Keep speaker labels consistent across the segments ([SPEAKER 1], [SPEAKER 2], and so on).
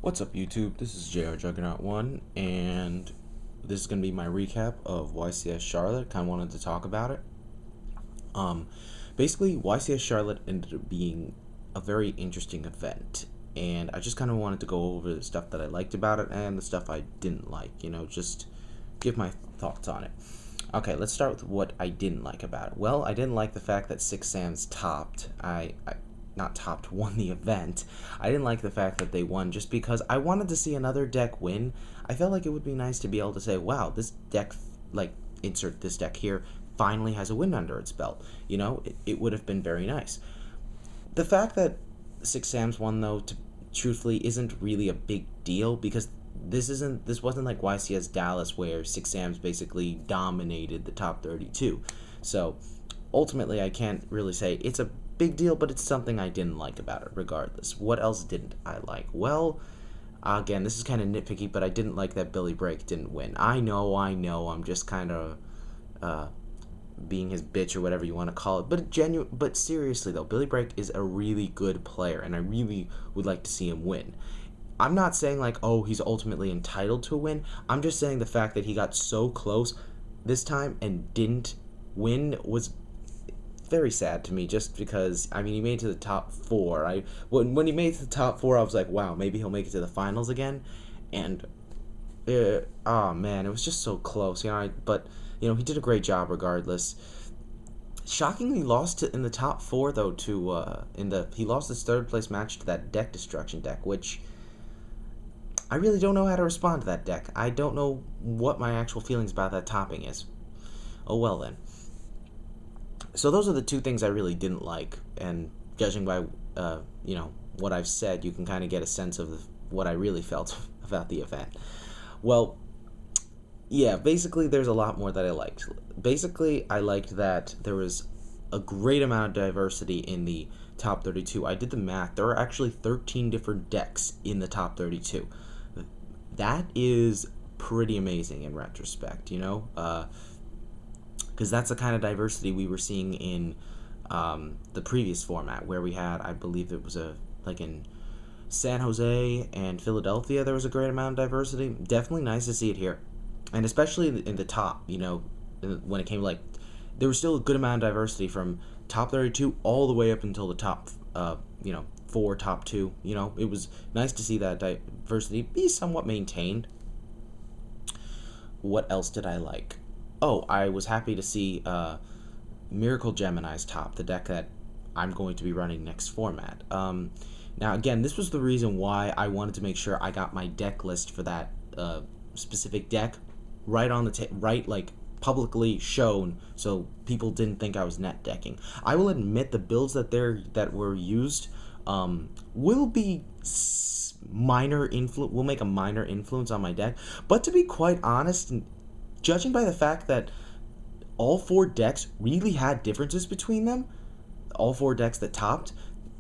[SPEAKER 1] What's up, YouTube? This is JR Juggernaut 1, and this is going to be my recap of YCS Charlotte. Kind of wanted to talk about it. Um, Basically, YCS Charlotte ended up being a very interesting event, and I just kind of wanted to go over the stuff that I liked about it and the stuff I didn't like, just give my thoughts on it. Okay, let's start with what I didn't like about it. Well, I didn't like the fact that Six Sands topped. Not topped, won the event. I didn't like the fact that they won just because I wanted to see another deck win. I felt like it would be nice to be able to say, wow, this deck, like, insert this deck here, finally has a win under its belt. It would have been very nice. The fact that Six Sams won, though, truthfully, isn't really a big deal because this wasn't like YCS Dallas where Six Sams basically dominated the top 32. So ultimately, I can't really say it's a big deal, but it's something I didn't like about it regardless. What else didn't I like? Well, again, this is kind of nitpicky, but I didn't like that Billy Brake didn't win. I know, I'm just kind of being his bitch or whatever you want to call it. But seriously though, Billy Brake is a really good player, and I really would like to see him win. I'm not saying like, oh, he's ultimately entitled to a win. I'm just saying the fact that he got so close this time and didn't win was very sad to me, just because he made it to the top four. When he made it to the top four, I was like, wow, maybe he'll make it to the finals again. And oh man, it was just so close, but he did a great job regardless. Shockingly lost in the top four though to he lost his third place match to that deck destruction deck, which I really don't know how to respond to that deck. I don't know what my actual feelings about that topping is. Oh well then. So those are the two things I really didn't like, and judging by what I've said, you can kind of get a sense of what I really felt about the event. Well, yeah, basically there's a lot more that I liked. Basically, I liked that there was a great amount of diversity in the top 32. I did the math. There are actually 13 different decks in the top 32. That is pretty amazing in retrospect, because that's the kind of diversity we were seeing in the previous format, where we had, I believe it was in San Jose and Philadelphia, there was a great amount of diversity. Definitely nice to see it here, and especially in the top. When it came there was still a good amount of diversity from top 32 all the way up until the top, four, top two. It was nice to see that diversity be somewhat maintained. What else did I like? Oh, I was happy to see Miracle Gemini's top, the deck that I'm going to be running next format. Now, again, this was the reason why I wanted to make sure I got my deck list for that specific deck right on the publicly shown, so people didn't think I was net decking. I will admit the builds that were used will be will make a minor influence on my deck, but to be quite honest, judging by the fact that all four decks really had differences between them, all four decks that topped,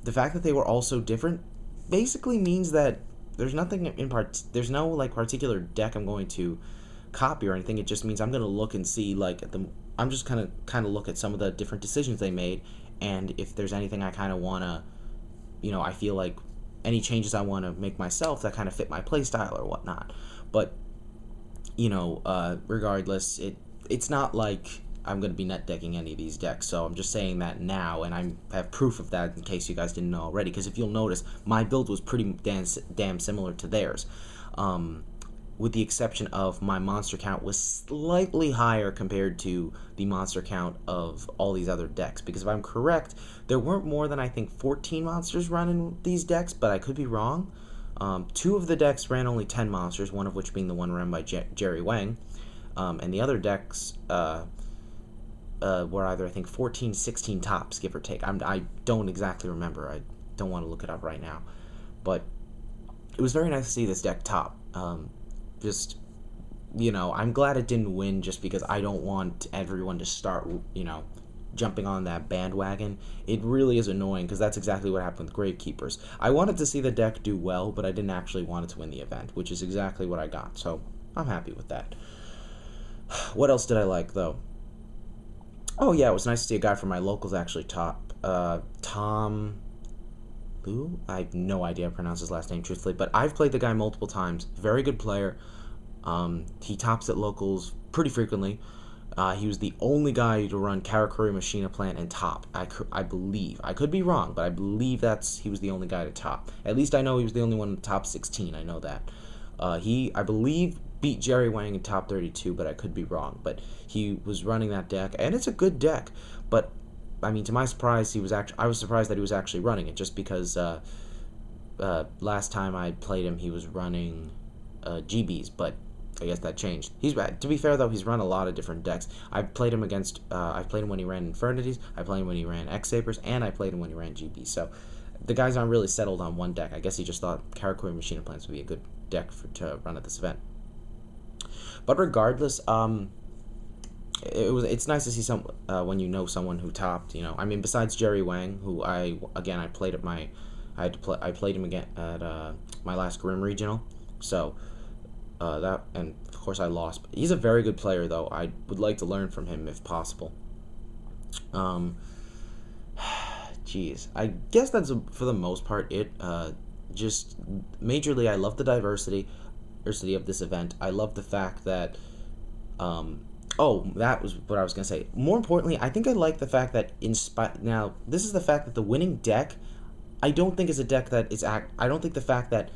[SPEAKER 1] the fact that they were all so different basically means that there's nothing there's no particular deck I'm going to copy or anything. It just means I'm going to look and see I'm just kind of look at some of the different decisions they made, and if there's anything I kind of want to, I feel like any changes I want to make myself that kind of fit my playstyle or whatnot. But regardless, it's not like I'm going to be net decking any of these decks, so I'm just saying that now, and I have proof of that in case you guys didn't know already, because if you'll notice, my build was pretty damn similar to theirs, with the exception of my monster count was slightly higher compared to the monster count of all these other decks, because if I'm correct, there weren't more than, I think, 14 monsters running these decks, but I could be wrong. Two of the decks ran only 10 monsters, one of which being the one run by Jerry Wang, and the other decks were either, I think, 14, 16 tops, give or take. I don't exactly remember. I don't want to look it up right now. But it was very nice to see this deck top. I'm glad it didn't win, just because I don't want everyone to start, jumping on that bandwagon. It really is annoying, because that's exactly what happened with Gravekeepers. I wanted to see the deck do well, but I didn't actually want it to win the event, which is exactly what I got, so I'm happy with that. What else did I like, though? Oh yeah, it was nice to see a guy from my locals actually top. Tom Lou? I have no idea how to pronounce his last name truthfully, but I've played the guy multiple times. Very good player. He tops at locals pretty frequently. He was the only guy to run Karakuri, Machina Plant, and top. I believe. I could be wrong, but I believe he was the only guy to top. At least I know he was the only one in the top 16. I know that. I believe, beat Jerry Wang in top 32, but I could be wrong. But he was running that deck, and it's a good deck. But I mean, to my surprise, I was surprised that he was actually running it, just because last time I played him, he was running GBs, but I guess that changed. To be fair though, he's run a lot of different decks. I've played him when he ran Infernities, I played him when he ran X-Sabers, and I played him when he ran GBs. So the guys aren't really settled on one deck. I guess he just thought Karakuri Machina Plants would be a good deck to run at this event. But regardless, it's nice to see when you know someone who topped. I mean, besides Jerry Wang, who I played I played him again at my last Grim Regional. So and of course I lost. But he's a very good player, though. I would like to learn from him if possible. Jeez, I guess that's for the most part it. Just majorly, I love the diversity of this event. I love the fact that that was what I was gonna say. More importantly, I think I like the fact that now this is the fact that the winning deck, I don't think is a deck that is I don't think the fact that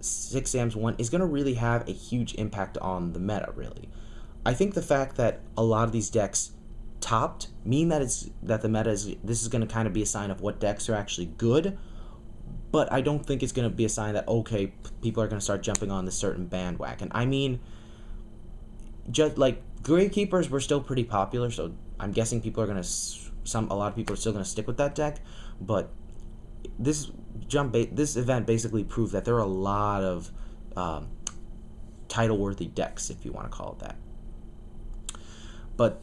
[SPEAKER 1] 6 Sam's 1 is gonna really have a huge impact on the meta, really. I think the fact that a lot of these decks topped mean that the meta this is gonna kind of be a sign of what decks are actually good. But I don't think it's going to be a sign that, okay, people are going to start jumping on this certain bandwagon. I mean, just like Gravekeepers were still pretty popular, so I'm guessing people are going to a lot of people are still going to stick with that deck. But this event basically proved that there are a lot of title-worthy decks, if you want to call it that. But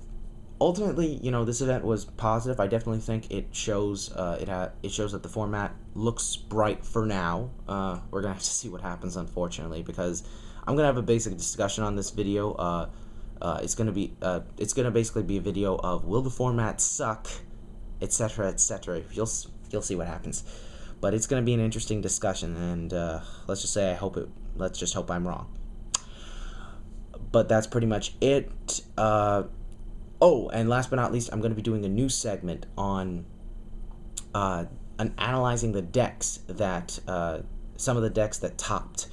[SPEAKER 1] ultimately, this event was positive. I definitely think it shows it shows that the format looks bright for now. We're gonna have to see what happens, unfortunately, because I'm gonna have a basic discussion on this video. It's gonna basically be a video of will the format suck, etc., etc. You'll see what happens, but it's gonna be an interesting discussion, and let's just say let's just hope I'm wrong. But that's pretty much it. Oh, and last but not least, I'm going to be doing a new segment on analyzing the decks that some of the decks that topped.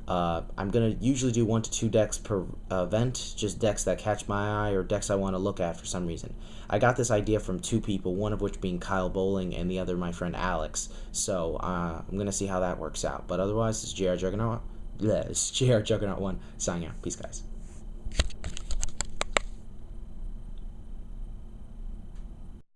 [SPEAKER 1] I'm going to usually do 1 to 2 decks per event, just decks that catch my eye or decks I want to look at for some reason. I got this idea from 2 people, one of which being Kyle Bowling and the other my friend Alex. So I'm going to see how that works out. But otherwise, it's JR Juggernaut. It's JR Juggernaut 1 signing out. Peace, guys.